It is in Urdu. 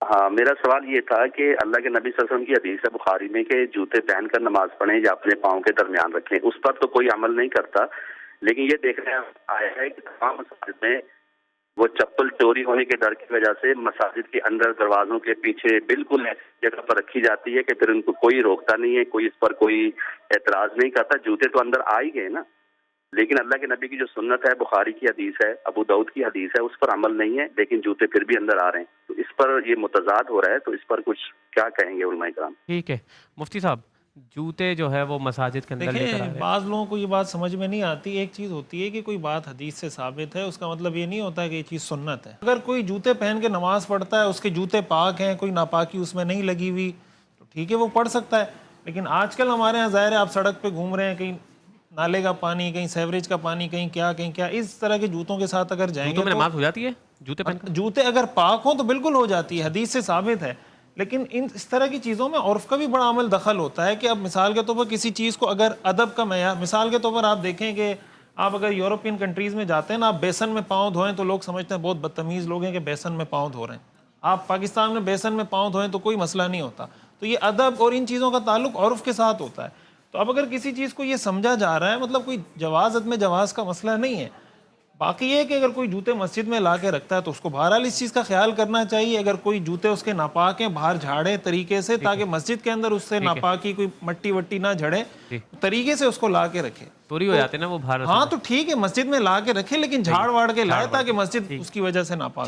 ہاں، میرا سوال یہ تھا کہ اللہ کے نبی صلی اللہ علیہ وسلم کی حدیث ہے بخاری میں کہ جوتے پہن کر نماز پڑھیں یا اپنے پاؤں کے درمیان رکھیں، اس پر تو کوئی عمل نہیں کرتا، لیکن یہ دیکھنے آیا ہے کہ تمام مساجد میں وہ چپل چوری ہونے کے ڈر کی وجہ سے مساجد کے اندر دروازوں کے پیچھے بالکل ایسی جگہ پر رکھی جاتی ہے کہ پھر ان کو کوئی روکتا نہیں ہے، کوئی اس پر کوئی اعتراض نہیں کرتا۔ جوتے تو اندر آ ہی گئے نا، لیکن اللہ کے نبی کی جو سنت ہے، بخاری کی حدیث ہے، ابو داؤد کی حدیث ہے، اس پر عمل نہیں ہے، لیکن جوتے پھر بھی اندر آ رہے ہیں، تو اس پر یہ متضاد ہو رہا ہے، تو اس پر کچھ کیا کہیں گے علماء کرام؟ ٹھیک ہے مفتی صاحب، جوتے جو ہے وہ مساجد کے اندر لے کر آ دیکھیں رہے ہیں۔ بعض لوگوں کو یہ بات سمجھ میں نہیں آتی۔ ایک چیز ہوتی ہے کہ کوئی بات حدیث سے ثابت ہے، اس کا مطلب یہ نہیں ہوتا کہ یہ چیز سنت ہے۔ اگر کوئی جوتے پہن کے نماز پڑھتا ہے، اس کے جوتے پاک ہیں، کوئی ناپاکی اس میں نہیں لگی ہوئی، تو ٹھیک ہے وہ پڑھ سکتا ہے۔ لیکن آج کل ہمارے یہاں ظاہر ہے آپ سڑک پہ گھوم رہے ہیں، کہیں نالے کا پانی، کہیں سیوریج کا پانی، کہیں کیا، اس طرح کے جوتوں کے ساتھ اگر جائیں جوتوں گے میں تو نماز ہو جاتی ہے جوتے پہن کر؟ جوتے اگر پاک ہوں تو بالکل ہو جاتی ہے، حدیث سے ثابت ہے۔ لیکن اس طرح کی چیزوں میں عرف کا بھی بڑا عمل دخل ہوتا ہے کہ اب مثال کے طور پر کسی چیز کو اگر ادب کا معیار، مثال کے طور پر آپ دیکھیں کہ آپ اگر یورپین کنٹریز میں جاتے ہیں نا، آپ بیسن میں پاؤں دھوئیں تو لوگ سمجھتے ہیں بہت بدتمیز لوگ ہیں کہ بیسن میں پاؤں دھو رہے ہیں۔ آپ پاکستان میں بیسن میں پاؤں دھوئیں تو کوئی مسئلہ نہیں ہوتا۔ تو یہ ادب اور ان چیزوں کا تعلق عرف کے ساتھ ہوتا ہے۔ تو اب اگر کسی چیز کو یہ سمجھا جا رہا ہے، مطلب کوئی جواز عدم جواز کا مسئلہ نہیں ہے۔ باقی یہ کہ اگر کوئی جوتے مسجد میں لا کے رکھتا ہے تو اس کو بہرحال اس چیز کا خیال کرنا چاہیے۔ اگر کوئی جوتے اس کے ناپاک ہیں، باہر جھاڑے طریقے سے تاکہ مسجد کے اندر اس سے ناپاکی کوئی مٹی وٹی نہ جھڑے، طریقے سے اس کو لا کے رکھے۔ چوری ہو جاتے ہیں نا وہ باہر۔ ہاں تو ٹھیک ہے مسجد میں لا کے رکھے، لیکن جھاڑ واڑ کے لائے تاکہ مسجد اس کی وجہ سے ناپاک